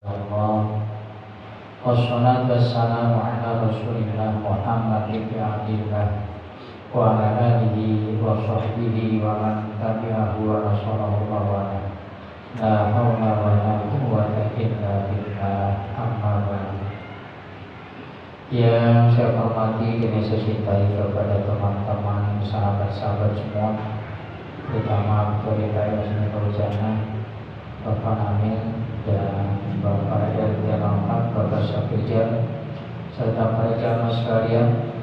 Allah. Wassalatu wassalamu ala Rasulillah Muhammad ibn Abdillah wa ala alihi wa sahbihi wa man tabi'ahu wa nasalahu wa wala. La haula wa la quwwata illa billah. Amma ba'du. Yang saya hormati dan saya cintai kepada teman-teman, sahabat-sahabat semua, terutama Ketua Yayasan Jannah, Bapak Amin dan Bapak RT Rahmat, Bapak Syafijal, serta para jamaah sekalian.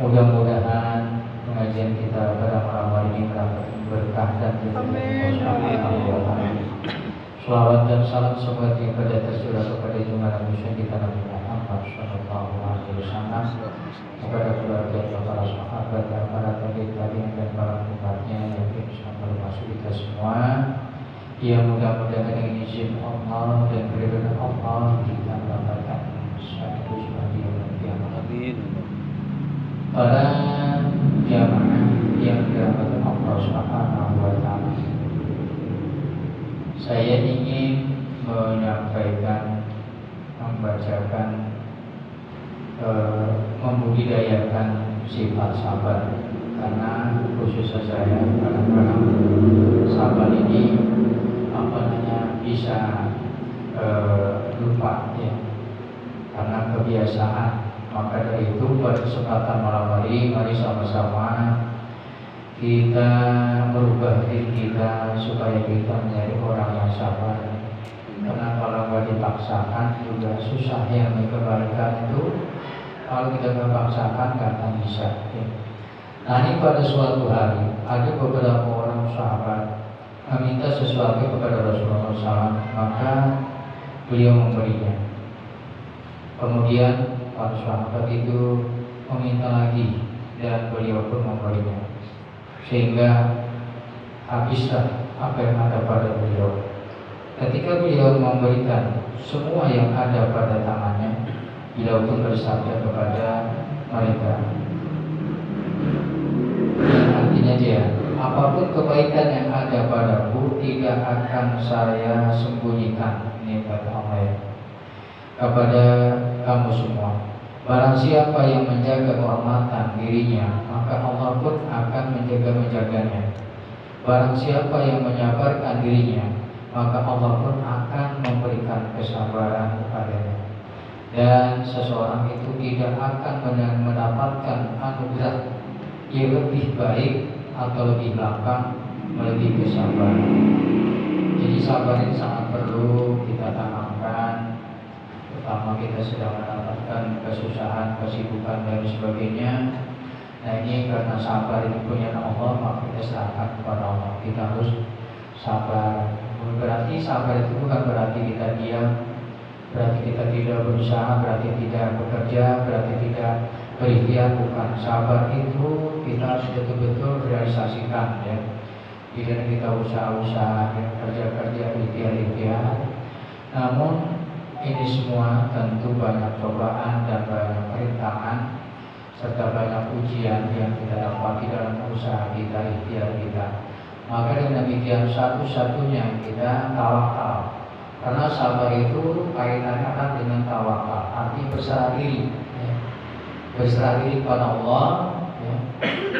Mudah-mudahan pengajian kita pada malam hari ini mendapat berkah dan selawat dan salam semoga kepada tercurah kepada junjungan Nabi kita Nabi Muhammad Sallallahu Alaihi Wasallam, kepada keluarga, para sahabat, dan para tabi'in dan para umatnya yang insyaallah termasuk kita semua. Yang mudah-mudahan dengan izin Allah dan keridhaan Allah kita mendapatkan satu sebagai yang amin. Para jamaah yang dirahmati Allah Subhanahu wa taala, saya ingin menyampaikan, membacakan, membudidayakan sifat sabar, karena khususnya saya kadang-kadang sabar ini bisa lupa ya, karena kebiasaan. Maka dari itu pada kesempatan malam hari, mari sama-sama kita merubah diri kita supaya kita menjadi orang yang sabar. Karena kalau nggak dipaksakan juga susah yang dikembalikan itu. Kalau kita nggak paksakan nggak akan bisa ya. Nah, ini pada suatu hari ada beberapa orang sahabat meminta sesuatu kepada Rasulullah SAW, maka beliau memberinya. Kemudian para sahabat itu meminta lagi dan beliau pun memberinya, sehingga habislah apa yang ada pada beliau. Ketika beliau memberikan semua yang ada pada tangannya, beliau pun bersabda kepada mereka, artinya dia, apapun kebaikan yang ada padaku tidak akan saya sembunyikan, ini kata Allah, kepada kamu semua. Barang siapa yang menjaga kehormatan dirinya, maka Allah pun akan menjaganya. Barang siapa yang menyabarkan dirinya, maka Allah pun akan memberikan kesabaran kepadanya. Dan seseorang itu tidak akan mendapatkan anugerah yang lebih baik atau lebih belakang melebihi kesabaran. Jadi sabar ini sangat perlu kita tanamkan, terutama kita sedang mendapatkan kesusahan, kesibukan dan sebagainya. Nah, ini karena sabar itu punya Allah, maka kita serahkan kepada Allah. Kita harus sabar. Berarti sabar itu bukan berarti kita diam, berarti kita tidak berusaha, berarti tidak bekerja, berarti tidak berikhtiar. Bukan. Sabar itu kita harus betul-betul realisasikan ya. Tidak kita usaha-usaha, kerja-kerja, ikhtiar. Namun ini semua tentu banyak cobaan dan banyak rintangan serta banyak ujian yang kita dapati dalam usaha kita, ikhtiar kita. Maka dengan demikian satu-satunya kita tawakal. Karena sabar itu kaitannya erat dengan tawakal, arti berserah diri ya. Berserah diri kepada Allah ya,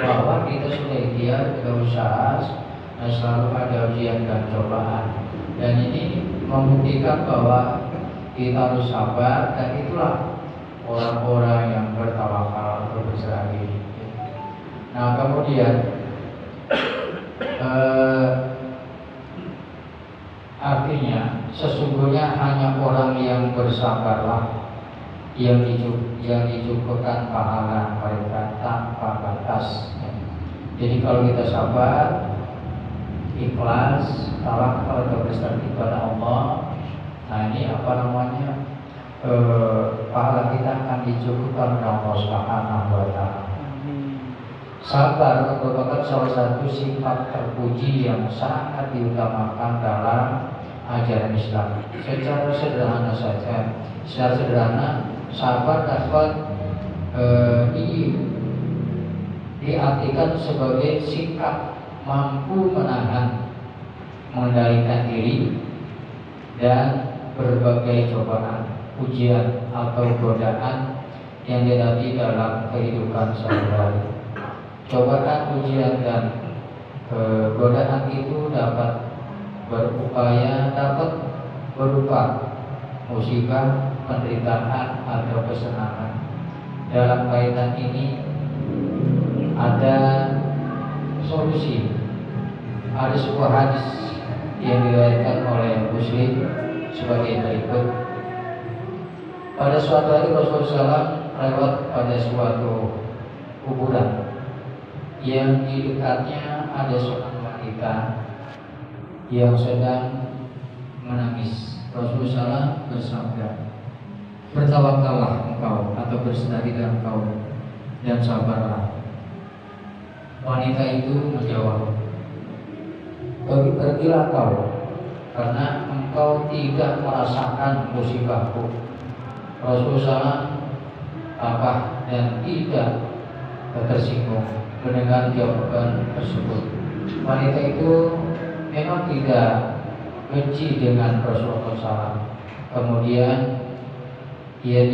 bahwa kita sudah ikhtiar, kita usaha, dan selalu ada ujian dan cobaan. Dan ini membuktikan bahwa kita harus sabar, dan itulah orang-orang yang bertawakal atau berserah diri. Nah, kemudian artinya sesungguhnya hanya orang yang bersabarlah yang dicukupkan pahala mereka tanpa batas. Jadi kalau kita sabar, ikhlas, tawakal atau berserah kepada Allah, nah ini pahala kita akan dicukupkan oleh Allah Subhanahu wa taala. Sabar merupakan salah satu sifat terpuji yang sangat diutamakan dalam ajaran Islam. Secara sederhana saja, secara sederhana, sabar dapat diartikan sebagai sikap mampu menahan, mengendalikan diri, dan berbagai cobaan, ujian atau godaan yang dihadapi dalam kehidupan sehari-hari. Cobaan, ujian dan godaan itu dapat berupa musibah, penderitaan atau kesenangan. Dalam kaitan ini ada solusi. Ada sebuah hadis yang diriwayatkan oleh Muslim sebagai berikut. Pada suatu hari Rasulullah SAW lewat pada suatu kuburan yang di dekatnya ada seorang wanita yang sedang menangis. Rasulullah SAW bersabda, "Bertawakallah engkau atau bersandar engkau dan sabarlah." Wanita itu menjawab, "Pergilah kau, karena engkau tidak merasakan musibahku." Rasulullah apa dan tidak tersinggung mendengar jawaban tersebut. Wanita itu memang tidak benci dengan Rasulullah SAW. Kemudian ia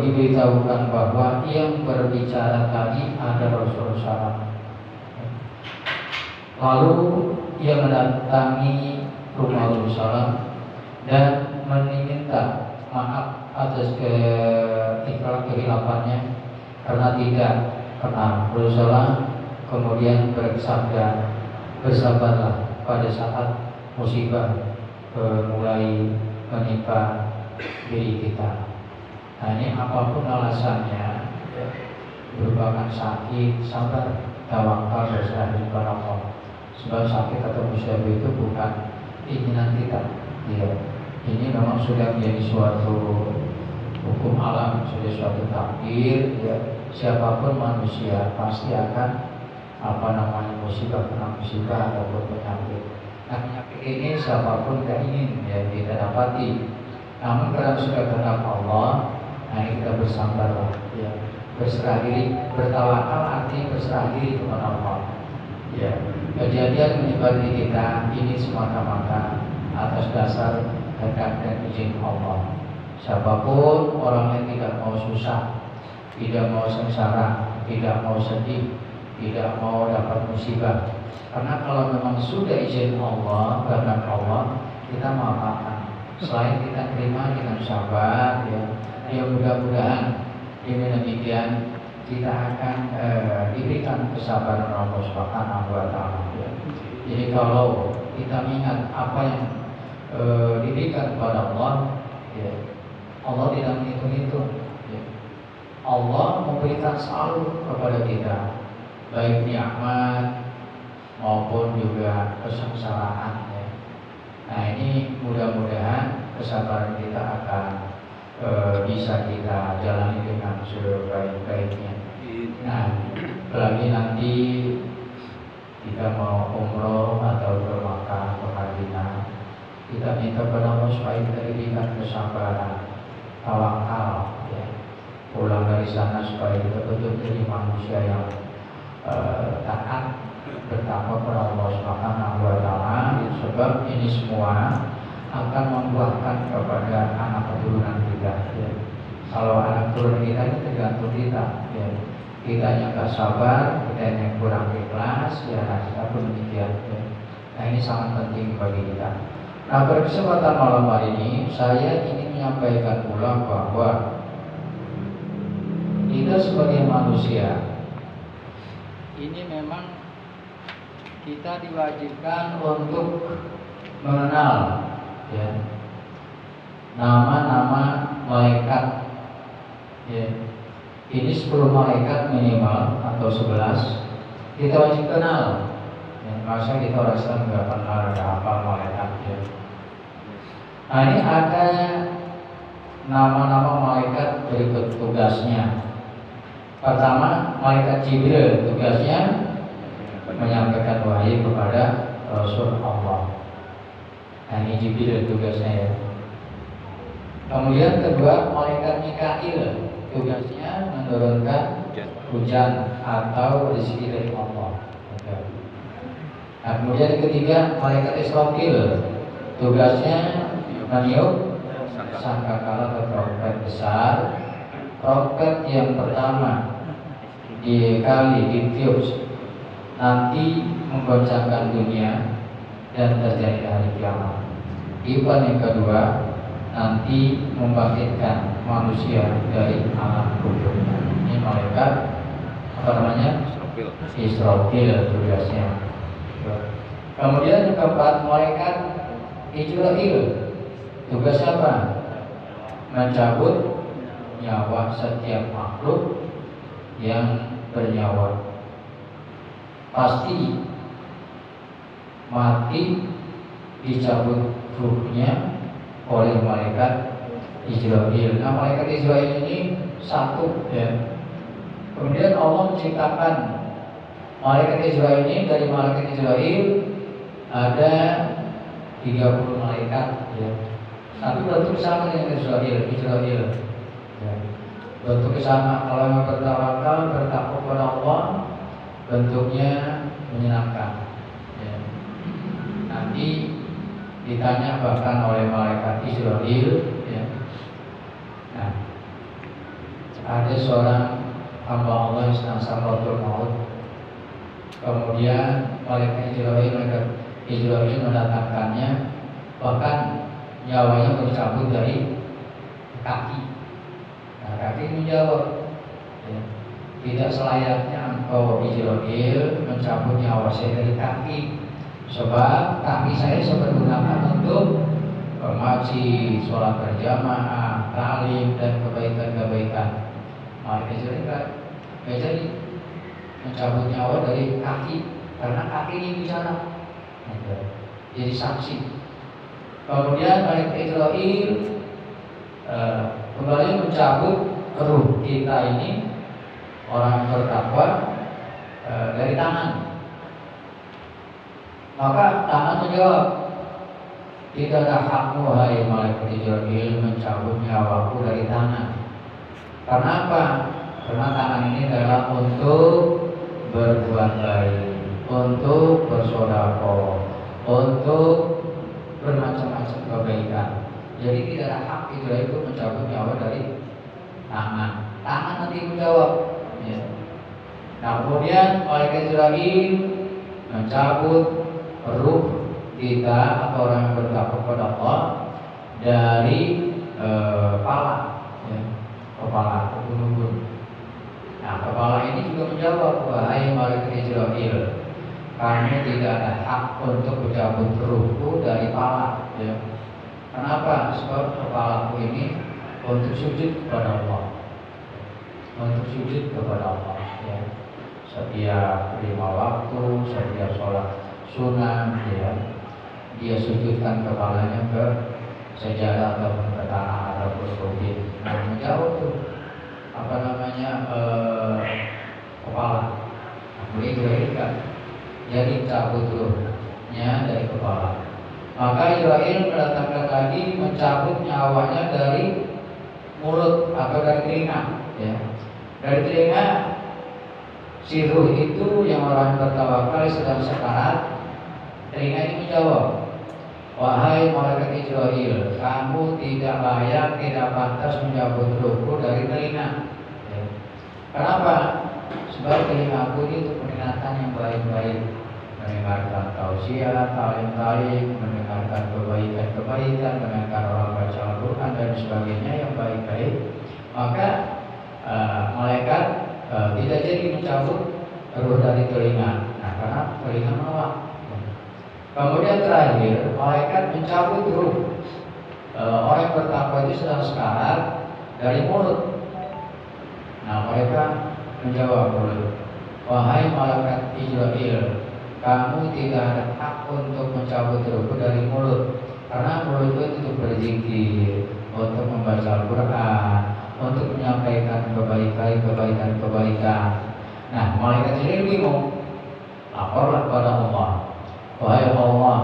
diberitahukan bahwa yang berbicara tadi adalah Rasulullah SAW. Lalu ia mendatangi rumah Rasulullah SAW dan meminta maaf atas kehilafannya karena tidak kenal Rasulullah. Kemudian bersabda, "Bersabarlah pada saat musibah mulai menimpa diri kita." Nah, ini apapun alasannya, merupakan sakit, sabar, tawakal, berserah diri kepada Allah. Sebab sakit atau musibah itu bukan keinginan kita, ya. Ini memang sudah menjadi suatu hukum alam, sudah suatu takdir, ya. Siapapun manusia pasti akan musibah, kena musibah ataupun penyakit. Nah, penyakit ini siapapun tidak ingin, ya, kita dapati. Namun karena sudah kehendak Allah, nah ini kita bersabarlah, ya. Berserah diri, bertawakal artinya berserah diri kepada Allah. Ya, kejadian menimpa diri kita ini semata-mata atas dasar kehendak dan izin Allah. Siapapun orang yang tidak mau susah, tidak mau sengsara, tidak mau sedih, tidak mau dapat musibah. Karena kalau memang sudah izin Allah, kehendak Allah, kita maafkan. Selain kita terima dengan sabar, ya mudah-mudahan dengan demikian kita akan diberikan kesabaran Allah Subhanahu wa Ta'ala. Ya. Jadi kalau kita ingat apa yang diberikan kepada Allah, ya, Allah tidak menghitung-hitung. Ya. Allah memberikan selalu kepada kita, baik nikmat maupun juga kesengsaraan. Ya. Nah, ini mudah-mudahan kesabaran kita akan bisa kita jalani dengan sebaik-baiknya. Nah, apalagi nanti kita mau umroh atau ke Makkah, ke Madinah, kita minta kepada Allah supaya kita diberikan kesabaran, tawakal, ya. Pulang dari sana supaya kita betul jadi manusia yang taat, bertakwa kepada Allah Subhanahu wa Ta'ala. Sebab ini semua akan membuahkan kepada anak keturunan kita. Ya. Kalau anak keturunan kita ini tergantung kita. Ya. Kita yang tak sabar, kita yang kurang ikhlas, ya kita pun demikian. Ya. Nah, ini sangat penting bagi kita. Nah, pada kesempatan malam hari ini saya ingin menyampaikan pula bahwa kita sebagai manusia ini memang kita diwajibkan untuk mengenal, ya, nama-nama malaikat. Ya. Ini 10 malaikat minimal atau 11 kita wajib kenal. Ya, masa kita rasa nggak kenal ada apa malaikat. Ya. Nah, ini ada nama-nama malaikat berikut tugasnya. Pertama, malaikat Jibril, tugasnya menyampaikan wahyu kepada Rasul Allah. Nah, ini Jibril tugasnya, ya. Kemudian kedua, malaikat Mikail, tugasnya menurunkan hujan atau rezeki dari Allah. Nah, kemudian ketiga, malaikat Israfil, Tugasnya meniup sangkakala atau trompet besar. Trompet yang pertama dikali ditiup nanti menggoncangkan dunia dan terjadi hari kiamat. Tiupan yang kedua nanti membangkitkan manusia dari alam kuburnya. Ini malaikat apa namanya? Israfil tugasnya. Kemudian yang keempat malaikat Israfil tugasnya apa? Mencabut nyawa setiap makhluk yang bernyawa. Pasti mati dicabut ruhnya oleh malaikat Israfil. Nah, malaikat Israfil ini satu ya. Kemudian Allah menciptakan malaikat Israfil ini. Dari malaikat Israfil ada 30 malaikat ya. Tapi bentuk sama dengan Israfil ya. Bentuk sama. Kalau yang bertawakal, bertakwa kepada Allah, bentuknya menyenangkan ya. Nanti ditanya bahkan oleh malaikat Israfil ya. Nah, ada seorang hamba Allah yang sedang sakratul maut. Kemudian malaikat Israfil mendatangkannya, bahkan nyawanya dicabut dari kaki. Nah, kaki menjawab ya, tidak selayaknya engkau Israfil mencabut nyawa saya dari kaki, sebab kaki saya bergunakan untuk mengaji, sholat berjamaah, ta'lim dan kebaikan-kebaikan. Malaikat Israfil nggak jadi mencabut nyawa dari kaki karena kaki ini bicara, jadi saksi. Kemudian malaikat Israfil kembali mencabut ruh kita ini, orang bertakwa, dari tangan. Maka tangan menjawab, tidak ada hakmu hai malaikat Israfil mencabut nyawaku dari tangan. Karena apa? Karena tangan ini adalah untuk berbuat baik, untuk bersedekah, untuk bermacam-macam kebaikan. Jadi tidak ada hak Israfil itu mencabut nyawa dari tangan. Tangan nanti menjawab ya. Nah, kemudian malaikat Israfil mencabut ruh kita atau orang yang bertakwa kepada Allah dari kepala ya. Kepala ubun-ubun. Nah, kepala ini juga menjawab, wahai malaikat Israfil, kamu tidak ada hak untuk mencabut ruhku dari kepala ya. Kenapa? Sebab kepalaku ini untuk sujud kepada Allah, untuk sujud kepada Allah ya. Setiap 5 waktu, setiap sholat sunat ya, dia sujudkan kepalanya ke sejadah ataupun ke tanah ataupun bukit. Nah, menjauh tuh apa namanya kepala. Nah, boleh dilahirkan. Jadi cabut ruhnya dari kepala. Maka Israfil mendatangkan lagi mencabut nyawanya dari mulut atau dari telinga ya. Dari telinga si ruh itu yang orang bertawakal sedang sekarat. Telinga ini menjawab, wahai malaikat Israfil, kamu tidak layak, tidak pantas mencabut ruhku dari telinga ya. Kenapa? Sebab telingaku ini untuk peringatan yang baik-baik, mendengarkan tausiah, ta'lim, mendengarkan kebaikan-kebaikan, mendengarkan orang baca Al-Quran dan sebagainya yang baik-baik. Maka malaikat tidak jadi mencabut ruh dari telinga. Nah, karena telinga menolak. Kemudian terakhir, malaikat mencabut ruh orang yang bertakwa itu sedang sekarat dari mulut. Nah, mereka menjawab mulut, wahai malaikat Israfil, kamu tidak ada hak untuk mencabut ruhku dari mulut, karena mulut itu untuk berzikir, untuk membaca Al-Quran, untuk menyampaikan kebaikan. Nah, malaikat Israfil bingung, laporlah kepada Allah, wahai Allah,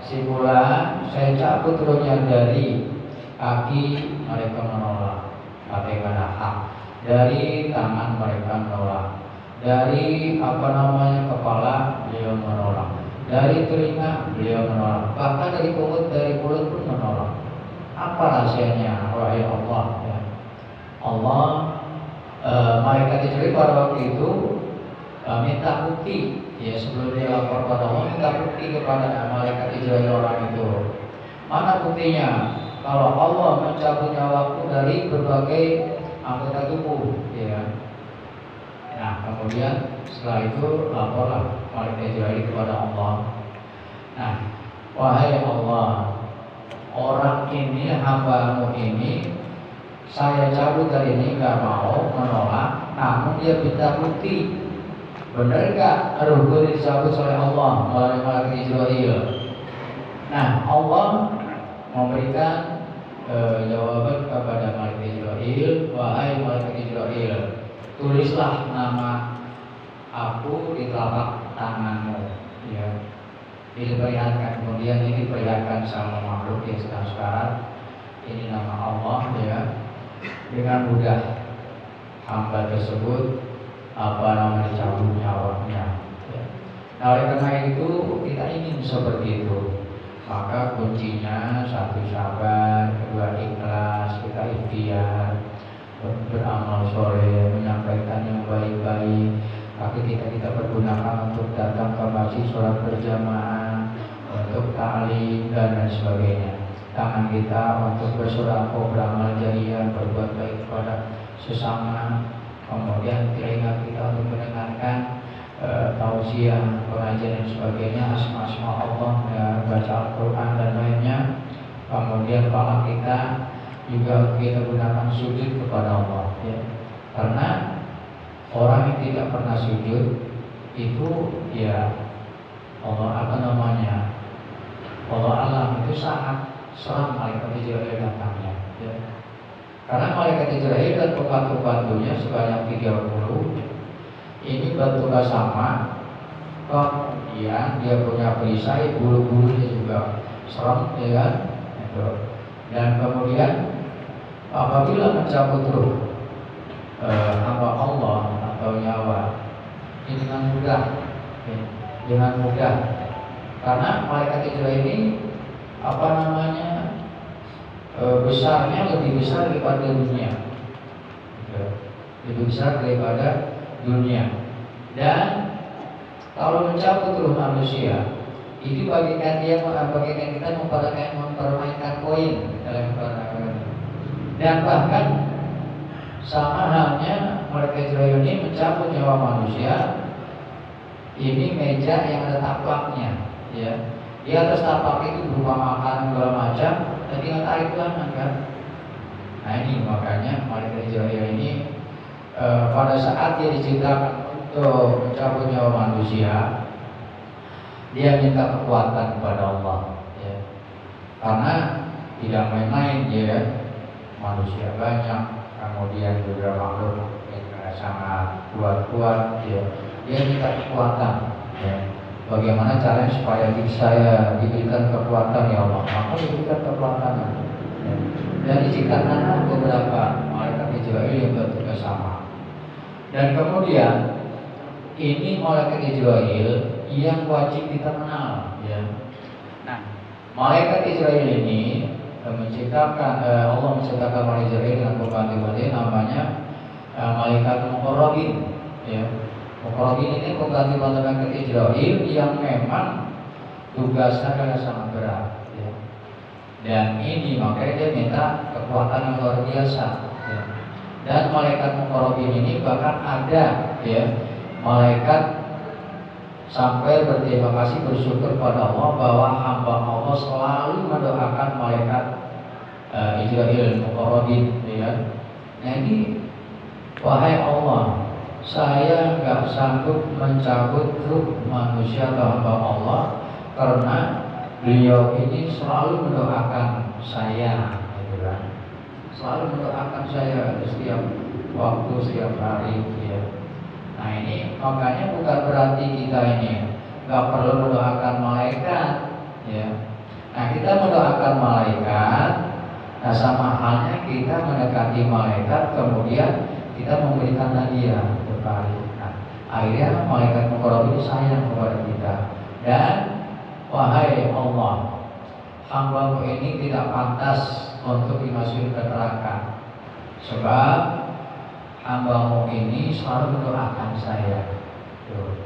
si fulan saya cabut ruhnya dari kaki, mereka menolak, katakan hak. Dari tangan mereka menolak, dari kepala beliau menolak. Dari telinga beliau menolak, bahkan dari mulut pun menolak. Apa rahasianya, wahai Allah? Ya. Allah, malaikat Jibril pada waktu itu minta bukti, ya sebelum dia lapor pada Allah, minta bukti kepada malaikat Jibril orang itu. Mana buktinya? Kalau Allah mencabut nyawaku dari berbagai anggota tubuh, ya. Nah, kemudian setelah itu laporlah malaikat Jibril kepada Allah. Nah, wahai Allah, orang ini, hamba-Mu ini, saya cabut dari ini, nggak mau, menolak, namun dia minta bukti. Benar nggak ruhku dicabut oleh Allah melalui malaikat Jibril? Nah, Allah memberikan jawaban kepada malaikat Jibril, wahai malaikat Jibril, tulislah nama aku di telapak tanganmu, ya. Diperlihatkan, kemudian ini diperlihatkan sama makhluk yang sedang sekarat. Ini nama Allah, ya. Dengan mudah hamba tersebut dicabut nyawanya, ya. Nah, oleh karena itu kita ingin seperti itu. Maka kuncinya satu, sabar, kedua ikhlas, kita ikhtiar, beramal soleh, menyampaikan yang baik-baik. Kaki kita pergunakan untuk datang ke masjid, sholat berjamaah, untuk ta'lim dan lain sebagainya. Tangan kita untuk bersedekah, beramal jariah, berbuat baik kepada sesama. Kemudian telinga kita untuk mendengarkan tausiah, pengajian dan sebagainya, asma-asma Allah, ya, baca Al-Quran dan lainnya. Kemudian kepala kita juga kita gunakan sujud kepada Allah, ya. Karena orang yang tidak pernah sujud itu, ya, Allah Allah alam itu sangat seram malaikat Jibril datangnya, ya. Karena malaikat Jibril dan pembantu-pembantunya sebanyak 30 ini bertugas sama. Kemudian dia punya perisai, bulu-bulunya juga serem, ya kan? Dan kemudian apabila mencabut ruh hamba Allah atau nyawa ini dengan mudah, karena malaikat Jibril ini besarnya lebih besar daripada dunia, lebih besar daripada dunia. Dan kalau mencabut ruh manusia itu bagikan kita mempermainkan koin dalam permainan. Dan bahkan sama halnya malaikat Jibril ini mencabut nyawa manusia. Ini meja yang ada tapaknya, ya. Di atas tapak itu berupa makanan segala macam, dan tinggal tarik tangan, kan. Nah, ini makanya malaikat Jibril ini pada saat dia diciptakan untuk mencabut nyawa manusia, dia minta kekuatan kepada Allah, ya. Karena tidak main-main, ya. Manusia banyak, kemudian juga makhluk yang sangat kuat, ya. Dia minta kekuatan, ya. Bagaimana caranya supaya saya diberikan kekuatan, ya Allah? Maka diberikan kekuatan, ya. Dan diciptakan beberapa malaikat Jibril yang bertugas sama. Dan kemudian ini malaikat Jibril yang wajib kita kenal, ya. Nah, malaikat Jibril ini Allah menciptakan malaikat Jibril dengan pembantu-pembantu namanya malaikat muqarrabin, ya. Muqarrabin ini pembantu-pembantu malaikat Jibril yang memang tugasnya adalah sangat berat, ya. Dan ini makanya dia minta kekuatan yang luar biasa, ya. Dan malaikat muqarrabin ini bahkan ada, ya, malaikat sampai berterima kasih, bersyukur pada Allah bahwa hamba Allah selalu mendoakan malaikat Jibril muqarrabin, ya. Nah, ini, wahai Allah, saya nggak sanggup mencabut ruh manusia atau hamba Allah karena beliau ini selalu mendoakan saya, gitu kan. Selalu mendoakan saya setiap waktu, setiap hari, ya. Nah, ini makanya bukan berarti kita ini nggak perlu mendoakan malaikat, ya. Nah, kita mendoakan malaikat, nah sama halnya kita mendekati malaikat, kemudian kita memberikan hadiah berkali. Nah, akhirnya malaikat muqarrab itu sayang kepada kita. Dan wahai Allah, hamba-Mu ini tidak pantas untuk dimasukkan ke neraka, sebab hamba-Mu ini selalu mendoakan saya. Tuh.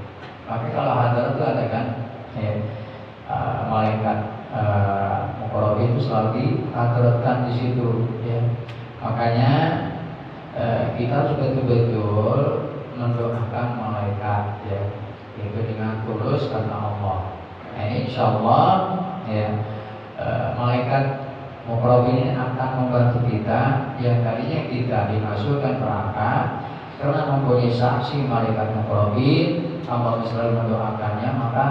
Tapi kalau hadar itu ada kan, ya, malaikat muqarrabin itu selalu dihadirkan di situ, ya. Makanya kita harus betul-betul mendoakan malaikat, ya, itu dengan tulus karena Allah. Nah, ini insya Allah, ya, malaikat muqarrabin ini akan membantu kita yang tadinya kita dimasukkan neraka karena mempunyai saksi malaikat muqarrabin. Allah selalu mendoakannya, maka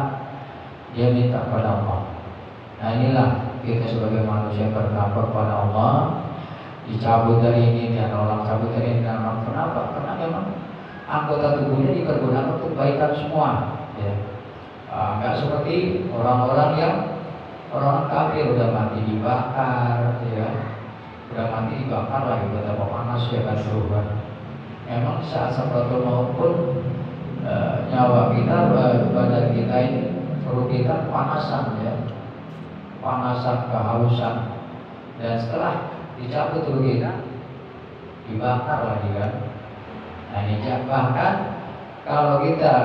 dia minta kepada Allah. Nah, inilah kita sebagai manusia bertakwa kepada Allah, dicabut dari ini dan orang cabut dari ini dan orang. Kenapa? Karena memang anggota tubuhnya dipergunakan untuk kebaikan semua, ya. Enggak seperti orang-orang yang orang kafir udah mati dibakar, ya, udah mati dibakar lagi betapa panas ya kan Tuhan. Memang saat sakratul maut pun nyawa kita, badan kita ini, perut kita panasan, ya, panasan, kehausan, dan setelah dicabut tubuh kita dibakar lagi kan. Nah, ini bahkan kalau kita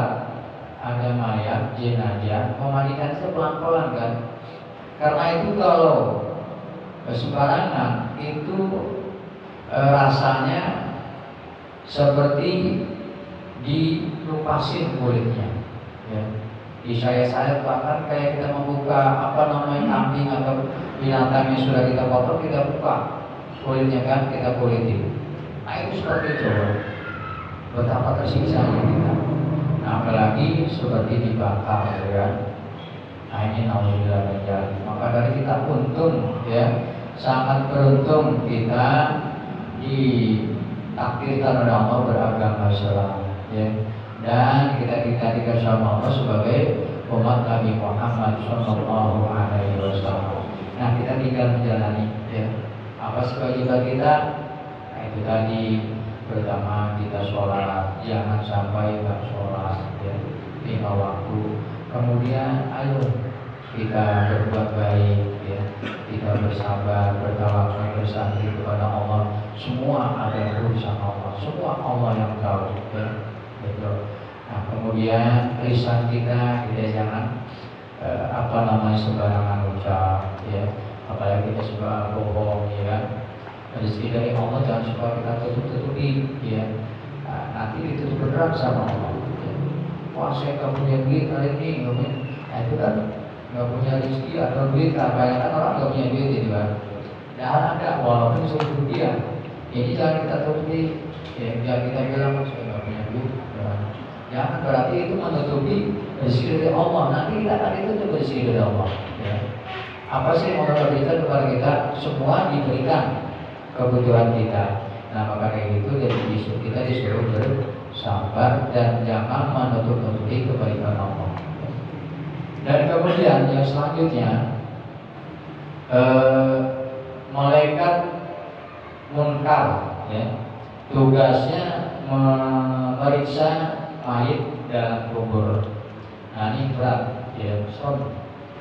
ada mayat jenazah memandikan itu pelan-pelan kan, karena itu kalau sembarangan itu rasanya seperti dilupasin kulitnya, ya. Di saya bahkan kayak kita membuka kambing atau binatang yang sudah kita potong, kita buka kulitnya kan, kita kulitin. Nah, itu seperti itu, betapa tersiksanya kita. Nah, apalagi seperti dibakar, ya kan. Nah, ini nauzubillah min dzalik. Maka dari kita untung, ya, sangat beruntung kita ditakdirkan oleh Allah beragama Islam, ya, dan kita dikatakan sama Allah sebagai umat Nabi Muhammad Sallallahu Alaihi Wasallam. Nah, kita tinggal menjalani, ya, apa kewajiban kita. Nah, itu tadi, pertama kita sholat, jangan sampai nggak sholat, ya, 5 waktu. Kemudian ayo kita berbuat baik, ya, kita bersabar, bertawakal, bersanding kepada Allah. Semua ada urusan Allah, semua Allah yang tahu, ya. Betul. Nah, kemudian lisan kita jangan sembarangan ucap, ya, apalagi kita suka bohong, ya kan. Rezeki dari Allah jangan suka kita tutup-tutupi, ya. Nah, nanti ditutup beneran sama Allah, ya. Wah, saya nggak punya duit kali ini, nah, itu kan nggak punya rezeki atau duit. Kebanyakan orang nggak punya duit, gitu kan. Nah, ada walaupun seluruh dia. Jadi jangan kita tutupi, ya, jangan kita bilang saya nggak punya duit, ya. Jangan berarti itu menutupi rezeki dari Allah. Nanti kita akan ditutup rezeki dari Allah, ya. Apa sih yang Allah berikan kepada kita? Semua diberikan kebutuhan kita. Nah, maka kayak gitu dari kita disuruh bersabar dan jangan menutup-nutupi kebaikan Allah. Dan kemudian yang selanjutnya, malaikat munkar, ya, tugasnya memeriksa mayit dalam kubur. Nah, ini berat, ya,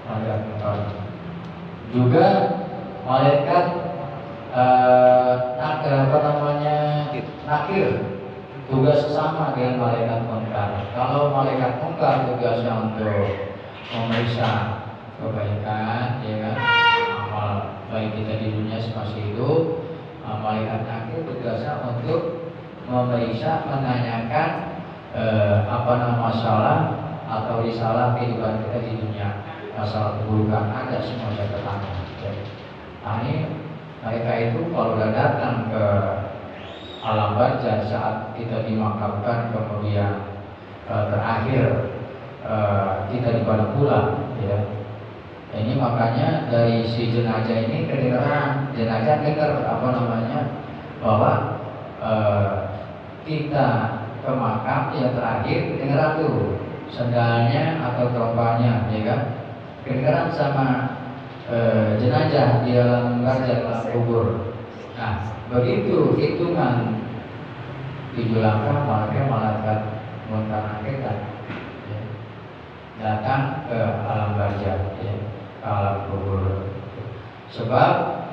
malaikat munkar. Juga malaikat nakir, tugas sama dengan malaikat munkar. Kalau malaikat munkar tugasnya untuk memeriksa kebaikan, ya kan, amal baik kita di dunia semasa hidup. Malaikat nakir tugasnya untuk memeriksa, menanyakan masalah atau risalah kehidupan kita di dunia. Masalah keburukan ada semua saya ketanya. Nah, ini mereka itu kalau sudah datang ke alam barzah saat kita dimakamkan, kemudian terakhir kita dibawa pulang, ya. Ini makanya dari si jenazah ini kedengaran, jenazah dengar bahwa kita ke makam yang terakhir kedengaran tuh sendalnya atau teropanya, ya kan, kedengaran sama jenazah di dalam dalam kubur. Nah, begitu hitungan 7 langkah malaikat munkar nakir. datang ke alam barzah, ya, ke alam kubur. Sebab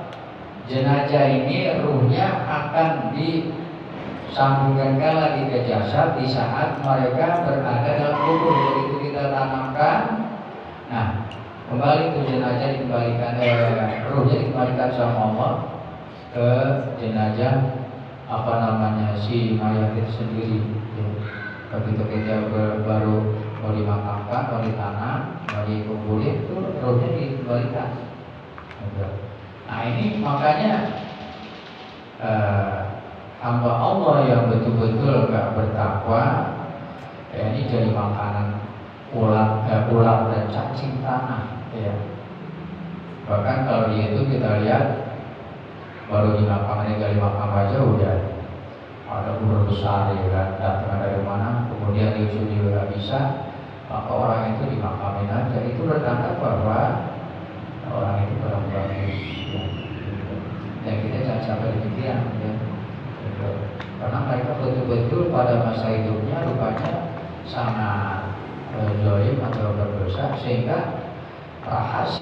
jenazah ini ruhnya akan disambungkan lagi ke jasad di saat mereka berada dalam kubur. Begitu kita tanamkan, nah kembali ke jenazah dikembalikan, ruhnya dikembalikan sama Allah ke jenazah si mayat itu sendiri. Ya. Begitu kita baru mau dimakamkan, mau ditanam, mau dikumpulin, itu ruhnya dikembalikan. Nah ini makanya hamba Allah yang betul-betul gak bertakwa, ini jadi makanan ular dan cacing tanah. Ya. Bahkan kalau di itu kita lihat baru dimakamkan, gali makam aja udah ada ular besar, ya kan, datang dari mana, kemudian diusut juga gak bisa, maka orang itu dimakamin aja. Itu bertanda bahwa orang itu orang bagus, ya. Dan kita jangan sampai demikian, ya. Karena mereka betul-betul pada masa hidupnya rupanya sangat zalim atau berdosa, sehingga rahasia